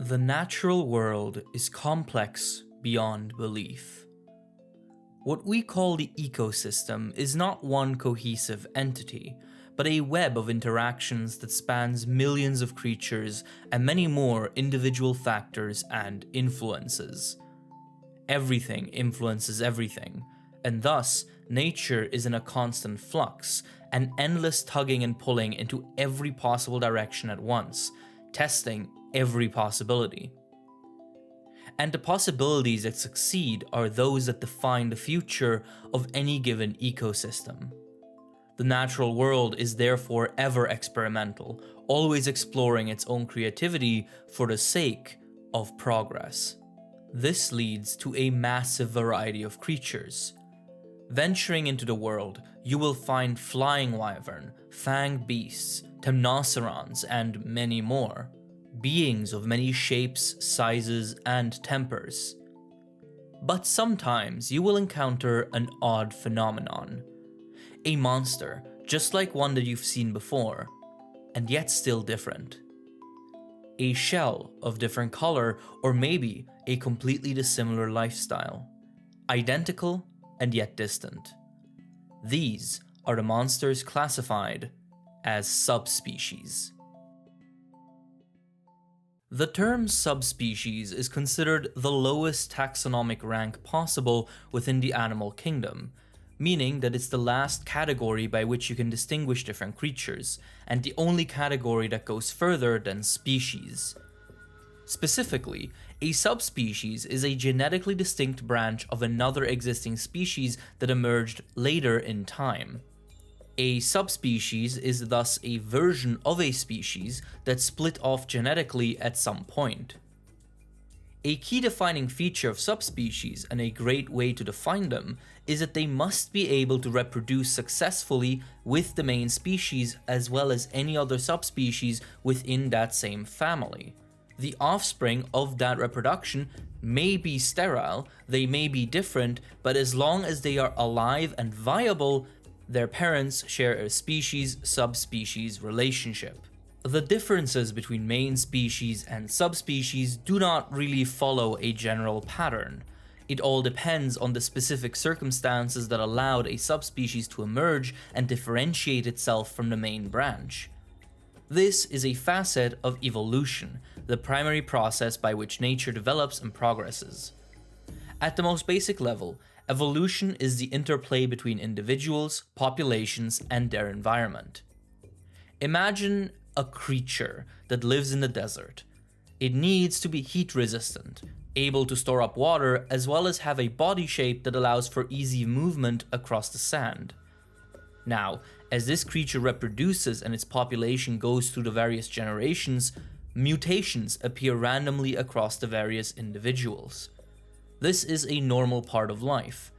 The natural world is complex beyond belief. What we call the ecosystem is not one cohesive entity, but a web of interactions that spans millions of creatures and many more individual factors and influences. Everything influences everything, and thus nature is in a constant flux, an endless tugging and pulling into every possible direction at once, testing every possibility. And the possibilities that succeed are those that define the future of any given ecosystem. The natural world is therefore ever experimental, always exploring its own creativity for the sake of progress. This leads to a massive variety of creatures. Venturing into the world, you will find flying wyvern, fanged beasts, temnocerons, and many more. Beings of many shapes, sizes, and tempers. But sometimes you will encounter an odd phenomenon. A monster, just like one that you've seen before, and yet still different. A shell of different color, or maybe a completely dissimilar lifestyle. Identical and yet distant. These are the monsters classified as subspecies. The term subspecies is considered the lowest taxonomic rank possible within the animal kingdom, meaning that it's the last category by which you can distinguish different creatures, and the only category that goes further than species. Specifically, a subspecies is a genetically distinct branch of another existing species that emerged later in time. A subspecies is thus a version of a species that split off genetically at some point. A key defining feature of subspecies, and a great way to define them, is that they must be able to reproduce successfully with the main species as well as any other subspecies within that same family. The offspring of that reproduction may be sterile, they may be different, but as long as they are alive and viable, their parents share a species-subspecies relationship. The differences between main species and subspecies do not really follow a general pattern. It all depends on the specific circumstances that allowed a subspecies to emerge and differentiate itself from the main branch. This is a facet of evolution, the primary process by which nature develops and progresses. At the most basic level, evolution is the interplay between individuals, populations, and their environment. Imagine a creature that lives in the desert. It needs to be heat resistant, able to store up water, as well as have a body shape that allows for easy movement across the sand. Now, as this creature reproduces and its population goes through the various generations, mutations appear randomly across the various individuals. This is a normal part of life.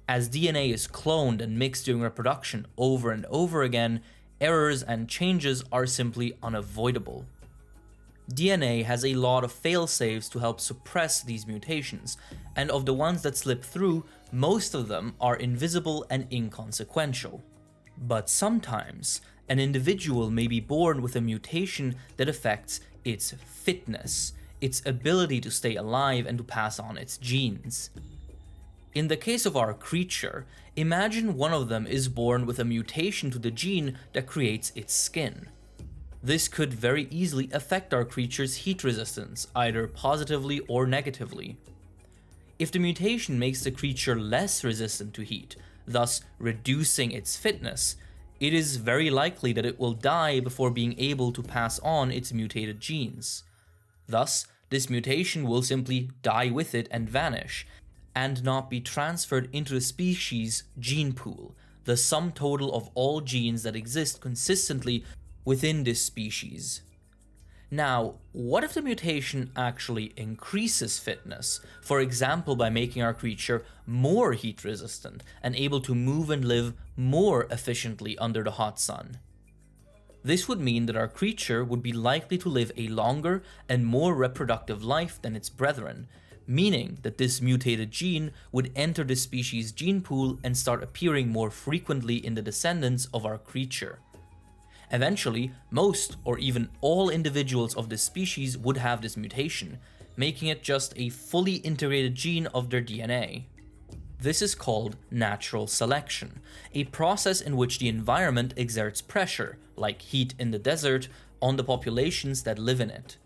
As DNA is cloned and mixed during reproduction over and over again, errors and changes are simply unavoidable. DNA has a lot of fail-safes to help suppress these mutations, and of the ones that slip through, most of them are invisible and inconsequential. But sometimes, an individual may be born with a mutation that affects its fitness, its ability to stay alive and to pass on its genes. In the case of our creature, imagine one of them is born with a mutation to the gene that creates its skin. This could very easily affect our creature's heat resistance, either positively or negatively. If the mutation makes the creature less resistant to heat, thus reducing its fitness, it is very likely that it will die before being able to pass on its mutated genes. Thus, this mutation will simply die with it and vanish, and not be transferred into the species' gene pool, the sum total of all genes that exist consistently within this species. Now, what if the mutation actually increases fitness, for example by making our creature more heat resistant and able to move and live more efficiently under the hot sun? This would mean that our creature would be likely to live a longer and more reproductive life than its brethren, meaning that this mutated gene would enter the species' gene pool and start appearing more frequently in the descendants of our creature. Eventually, most or even all individuals of this species would have this mutation, making it just a fully integrated gene of their DNA. This is called natural selection, a process in which the environment exerts pressure, like heat in the desert, on the populations that live in it.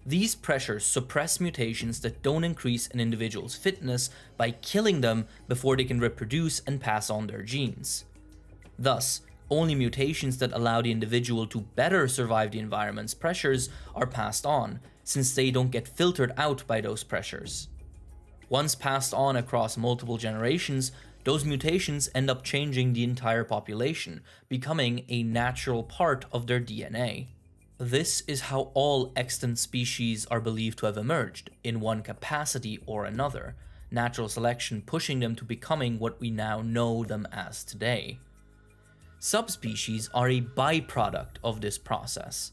These pressures suppress mutations that don't increase an individual's fitness by killing them before they can reproduce and pass on their genes. Thus, only mutations that allow the individual to better survive the environment's pressures are passed on, since they don't get filtered out by those pressures. Once passed on across multiple generations, those mutations end up changing the entire population, becoming a natural part of their DNA. This is how all extant species are believed to have emerged, in one capacity or another, natural selection pushing them to becoming what we now know them as today. Subspecies are a byproduct of this process.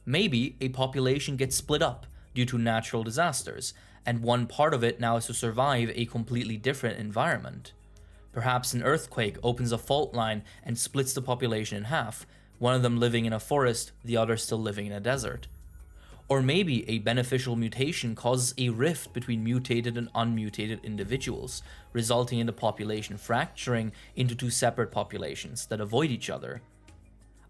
Maybe a population gets split up due to natural disasters, and one part of it now has to survive a completely different environment. Perhaps an earthquake opens a fault line and splits the population in half, one of them living in a forest, the other still living in a desert. Or maybe a beneficial mutation causes a rift between mutated and unmutated individuals, resulting in the population fracturing into two separate populations that avoid each other.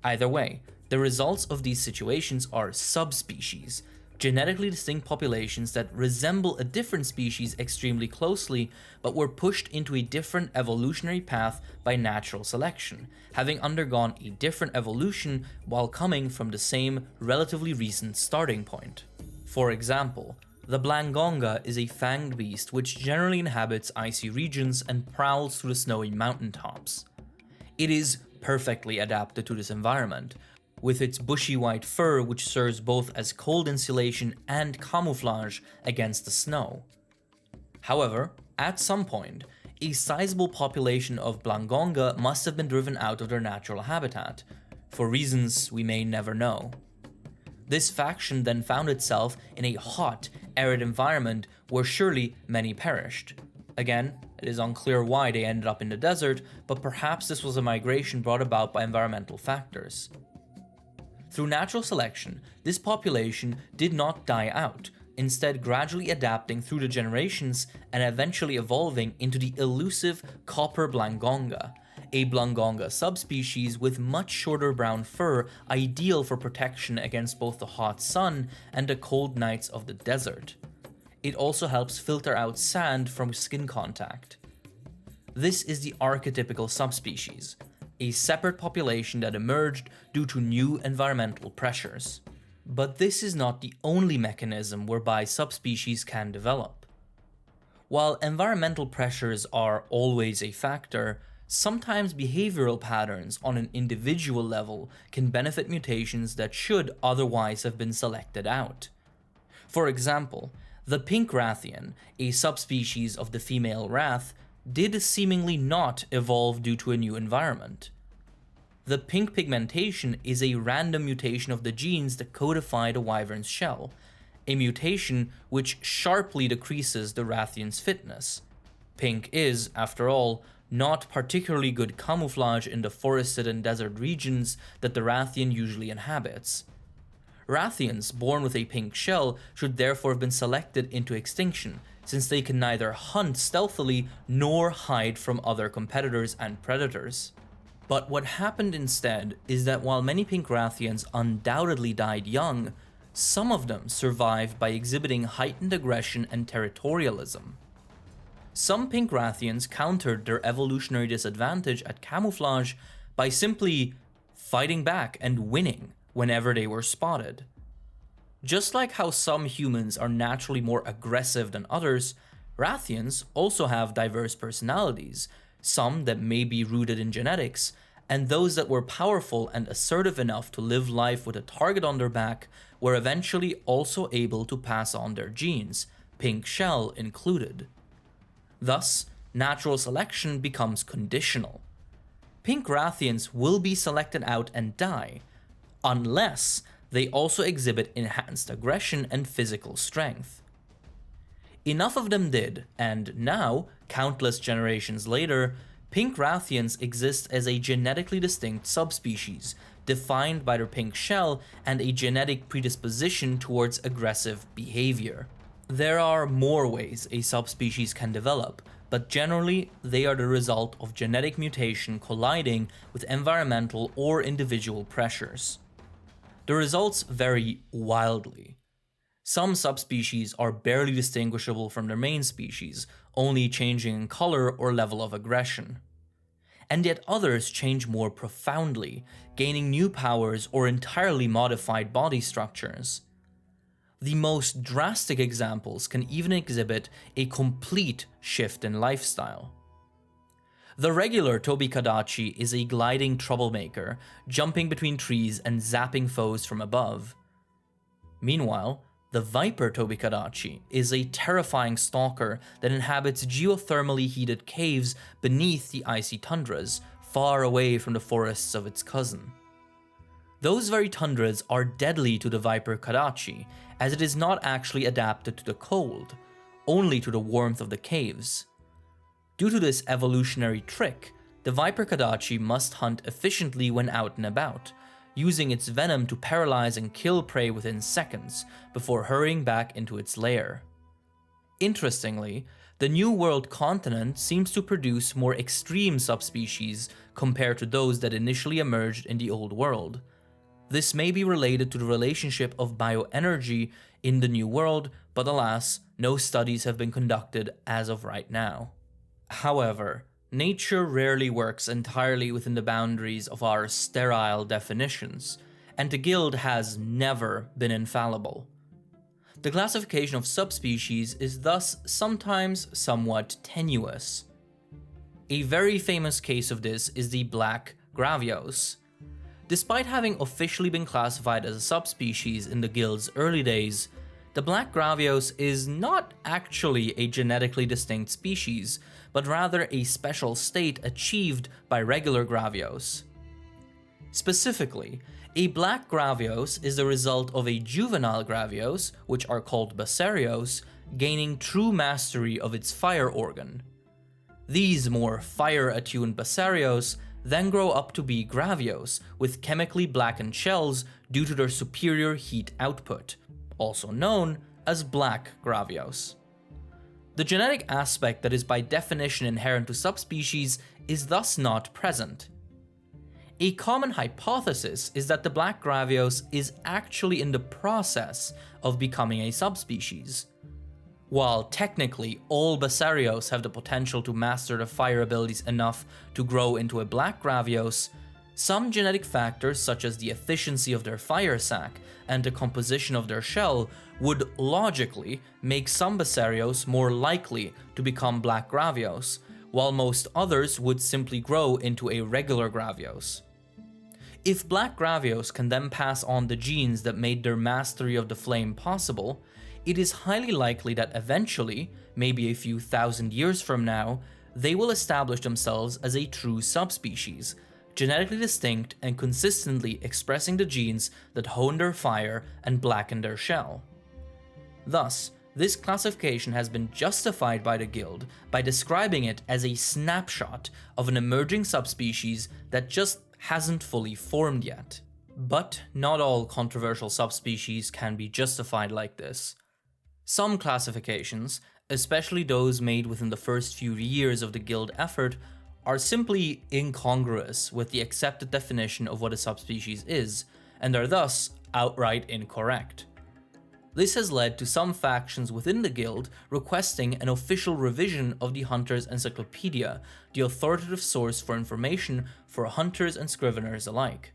Either way, the results of these situations are subspecies, genetically distinct populations that resemble a different species extremely closely, but were pushed into a different evolutionary path by natural selection, having undergone a different evolution while coming from the same relatively recent starting point. For example, the Blangonga is a fanged beast which generally inhabits icy regions and prowls through the snowy mountaintops. It is perfectly adapted to this environment, with its bushy white fur which serves both as cold insulation and camouflage against the snow. However, at some point, a sizable population of Blangonga must have been driven out of their natural habitat, for reasons we may never know. This faction then found itself in a hot, arid environment where surely many perished. Again, it is unclear why they ended up in the desert, but perhaps this was a migration brought about by environmental factors. Through natural selection, this population did not die out, instead gradually adapting through the generations and eventually evolving into the elusive copper Blangonga, a Blangonga subspecies with much shorter brown fur ideal for protection against both the hot sun and the cold nights of the desert. It also helps filter out sand from skin contact. This is the archetypical subspecies, a separate population that emerged due to new environmental pressures. But this is not the only mechanism whereby subspecies can develop. While environmental pressures are always a factor, sometimes behavioral patterns on an individual level can benefit mutations that should otherwise have been selected out. For example, the pink Rathian, a subspecies of the female Rath, did seemingly not evolve due to a new environment. The pink pigmentation is a random mutation of the genes that codify the wyvern's shell, a mutation which sharply decreases the Rathian's fitness. Pink is, after all, not particularly good camouflage in the forested and desert regions that the Rathian usually inhabits. Rathians born with a pink shell should therefore have been selected into extinction, since they can neither hunt stealthily nor hide from other competitors and predators. But what happened instead is that while many pink Rathians undoubtedly died young, some of them survived by exhibiting heightened aggression and territorialism. Some pink Rathians countered their evolutionary disadvantage at camouflage by simply fighting back and winning whenever they were spotted. Just like how some humans are naturally more aggressive than others, Rathians also have diverse personalities, some that may be rooted in genetics, and those that were powerful and assertive enough to live life with a target on their back were eventually also able to pass on their genes, pink shell included. Thus, natural selection becomes conditional. Pink Rathians will be selected out and die, unless they also exhibit enhanced aggression and physical strength. Enough of them did, and now, countless generations later, pink Rathians exist as a genetically distinct subspecies, defined by their pink shell and a genetic predisposition towards aggressive behavior. There are more ways a subspecies can develop, but generally they are the result of genetic mutation colliding with environmental or individual pressures. The results vary wildly. Some subspecies are barely distinguishable from their main species, only changing in color or level of aggression. And yet others change more profoundly, gaining new powers or entirely modified body structures. The most drastic examples can even exhibit a complete shift in lifestyle. The regular Tobikadachi is a gliding troublemaker, jumping between trees and zapping foes from above. Meanwhile, the Viper Tobikadachi is a terrifying stalker that inhabits geothermally heated caves beneath the icy tundras, far away from the forests of its cousin. Those very tundras are deadly to the Viper Kadachi, as it is not actually adapted to the cold, only to the warmth of the caves. Due to this evolutionary trick, the Viper Kadachi must hunt efficiently when out and about, using its venom to paralyze and kill prey within seconds, before hurrying back into its lair. Interestingly, the New World continent seems to produce more extreme subspecies compared to those that initially emerged in the Old World. This may be related to the relationship of bioenergy in the New World, but alas, no studies have been conducted as of right now. However, nature rarely works entirely within the boundaries of our sterile definitions, and the Guild has never been infallible. The classification of subspecies is thus sometimes somewhat tenuous. A very famous case of this is the black Gravios. Despite having officially been classified as a subspecies in the Guild's early days, the black Gravios is not actually a genetically distinct species, but rather a special state achieved by regular Gravios. Specifically, a black Gravios is the result of a juvenile Gravios, which are called Basarios, gaining true mastery of its fire organ. These more fire-attuned Basarios then grow up to be Gravios, with chemically blackened shells due to their superior heat output, also known as black Gravios. The genetic aspect that is by definition inherent to subspecies is thus not present. A common hypothesis is that the black Gravios is actually in the process of becoming a subspecies. While technically all Basarios have the potential to master the fire abilities enough to grow into a black Gravios, some genetic factors such as the efficiency of their fire sac and the composition of their shell would logically make some Basarios more likely to become black Gravios, while most others would simply grow into a regular Gravios. If black Gravios can then pass on the genes that made their mastery of the flame possible, it is highly likely that eventually, maybe a few thousand years from now, they will establish themselves as a true subspecies, genetically distinct and consistently expressing the genes that hone their fire and blacken their shell. Thus, this classification has been justified by the Guild by describing it as a snapshot of an emerging subspecies that just hasn't fully formed yet. But not all controversial subspecies can be justified like this. Some classifications, especially those made within the first few years of the Guild effort, are simply incongruous with the accepted definition of what a subspecies is, and are thus outright incorrect. This has led to some factions within the Guild requesting an official revision of the Hunter's Encyclopedia, the authoritative source for information for hunters and scriveners alike.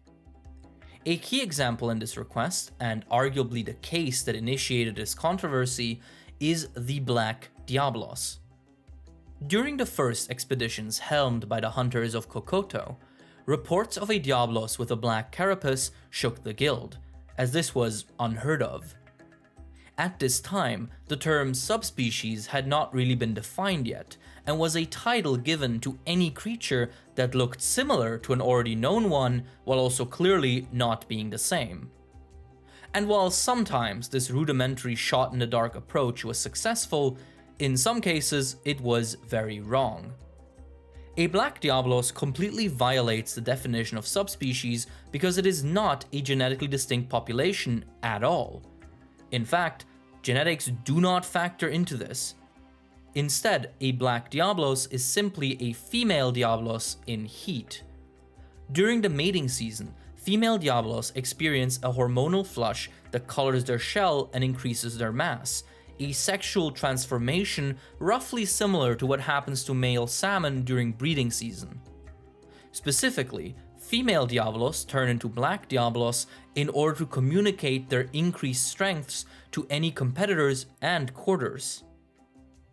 A key example in this request, and arguably the case that initiated this controversy, is the Black Diablos. During the first expeditions helmed by the hunters of Kokoto, reports of a Diablos with a black carapace shook the Guild, as this was unheard of. At this time, the term subspecies had not really been defined yet, and was a title given to any creature that looked similar to an already known one, while also clearly not being the same. And while sometimes this rudimentary shot-in-the-dark approach was successful, in some cases it was very wrong. A black Diablos completely violates the definition of subspecies because it is not a genetically distinct population at all. In fact, genetics do not factor into this. Instead, a black Diablos is simply a female Diablos in heat. During the mating season, female Diablos experience a hormonal flush that colors their shell and increases their mass, a sexual transformation roughly similar to what happens to male salmon during breeding season. Specifically, female Diablos turn into black Diablos in order to communicate their increased strengths to any competitors and courters.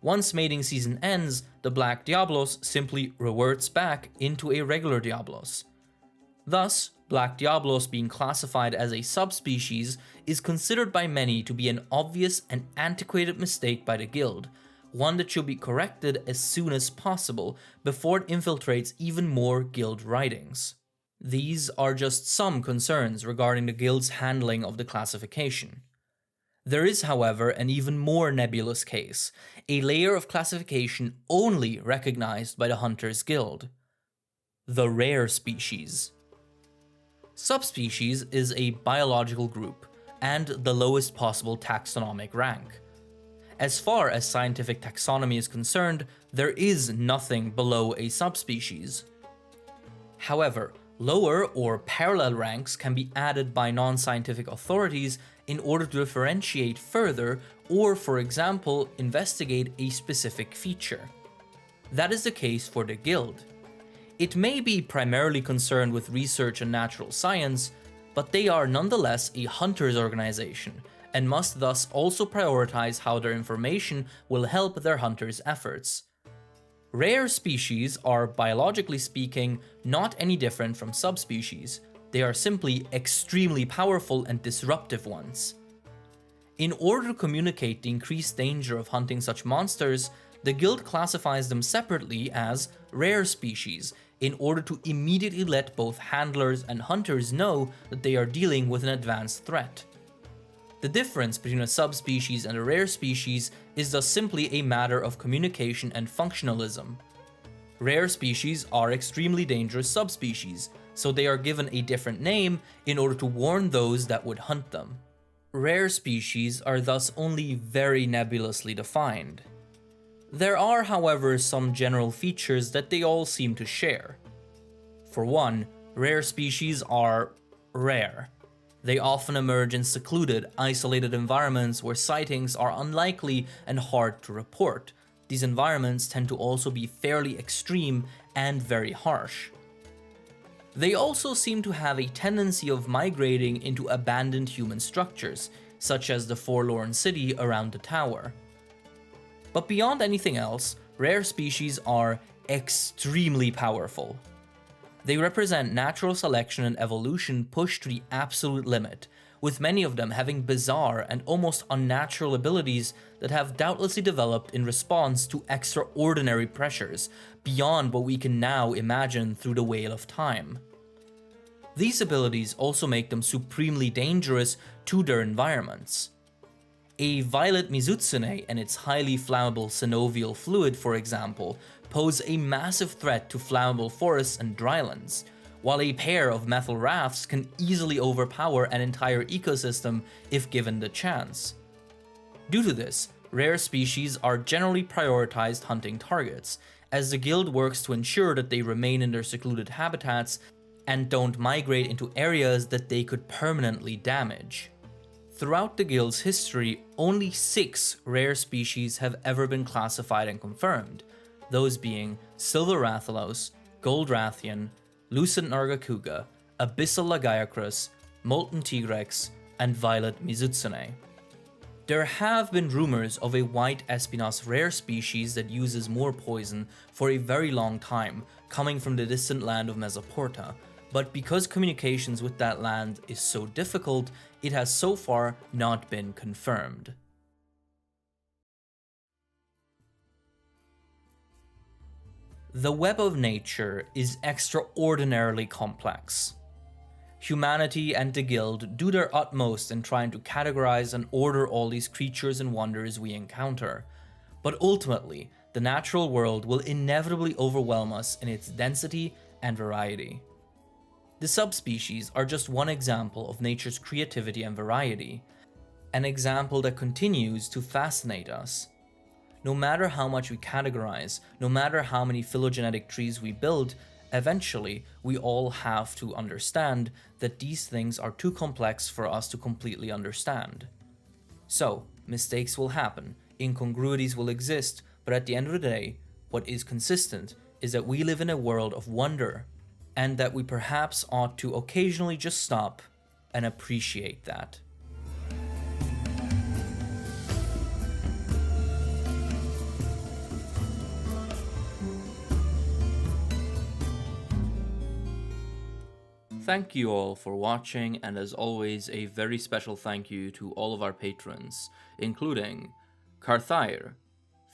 Once mating season ends, the black Diablos simply reverts back into a regular Diablos. Thus, black Diablos being classified as a subspecies is considered by many to be an obvious and antiquated mistake by the guild, one that should be corrected as soon as possible before it infiltrates even more guild writings. These are just some concerns regarding the guild's handling of the classification. There is, however, an even more nebulous case, a layer of classification only recognized by the Hunters Guild: the rare species. Subspecies is a biological group, and the lowest possible taxonomic rank. As far as scientific taxonomy is concerned, there is nothing below a subspecies. However, lower or parallel ranks can be added by non-scientific authorities in order to differentiate further or, for example, investigate a specific feature. That is the case for the Guild. It may be primarily concerned with research and natural science, but they are nonetheless a hunters organization and must thus also prioritize how their information will help their hunters' efforts. Rare species are, biologically speaking, not any different from subspecies. They are simply extremely powerful and disruptive ones. In order to communicate the increased danger of hunting such monsters, the guild classifies them separately as rare species in order to immediately let both handlers and hunters know that they are dealing with an advanced threat. The difference between a subspecies and a rare species is thus simply a matter of communication and functionalism. Rare species are extremely dangerous subspecies, so they are given a different name in order to warn those that would hunt them. Rare species are thus only very nebulously defined. There are, however, some general features that they all seem to share. For one, rare species are rare. They often emerge in secluded, isolated environments where sightings are unlikely and hard to report. These environments tend to also be fairly extreme and very harsh. They also seem to have a tendency of migrating into abandoned human structures, such as the forlorn city around the tower. But beyond anything else, rare species are extremely powerful. They represent natural selection and evolution pushed to the absolute limit, with many of them having bizarre and almost unnatural abilities that have doubtlessly developed in response to extraordinary pressures beyond what we can now imagine through the whale of time. These abilities also make them supremely dangerous to their environments. A violet Mizutsune and its highly flammable synovial fluid, for example, pose a massive threat to flammable forests and drylands, while a pair of methyl rafts can easily overpower an entire ecosystem if given the chance. Due to this, rare species are generally prioritized hunting targets, as the guild works to ensure that they remain in their secluded habitats and don't migrate into areas that they could permanently damage. Throughout the guild's history, only 6 rare species have ever been classified and confirmed, those being Silver Rathalos, Gold Rathian, Lucent Nargacuga, Abyssal Lagiacrus, Molten Tigrex, and Violet Mizutsune. There have been rumors of a white Espinos rare species that uses more poison for a very long time, coming from the distant land of Mesoporta, but because communications with that land is so difficult, it has so far not been confirmed. The web of nature is extraordinarily complex. Humanity and the Guild do their utmost in trying to categorize and order all these creatures and wonders we encounter, but ultimately, the natural world will inevitably overwhelm us in its density and variety. The subspecies are just one example of nature's creativity and variety, an example that continues to fascinate us. No matter how much we categorize, no matter how many phylogenetic trees we build, eventually we all have to understand that these things are too complex for us to completely understand. So, mistakes will happen, incongruities will exist, but at the end of the day, what is consistent is that we live in a world of wonder, and that we perhaps ought to occasionally just stop and appreciate that. Thank you all for watching, and as always, a very special thank you to all of our patrons, including Carthair,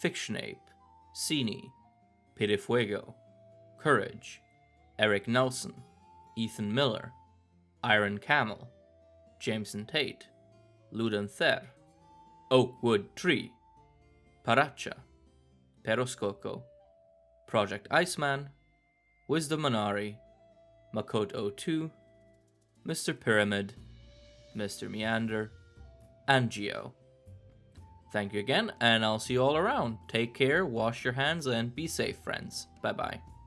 Fictionape, Cini, Pidefuego, Courage, Eric Nelson, Ethan Miller, Iron Camel, Jameson Tate, Luden Ther, Oakwood Tree, Paracha, Peroskoko, Project Iceman, Wisdom Manari, Makot02, Mr. Pyramid, Mr. Meander, and Geo. Thank you again, and I'll see you all around. Take care, wash your hands, and be safe, friends. Bye-bye.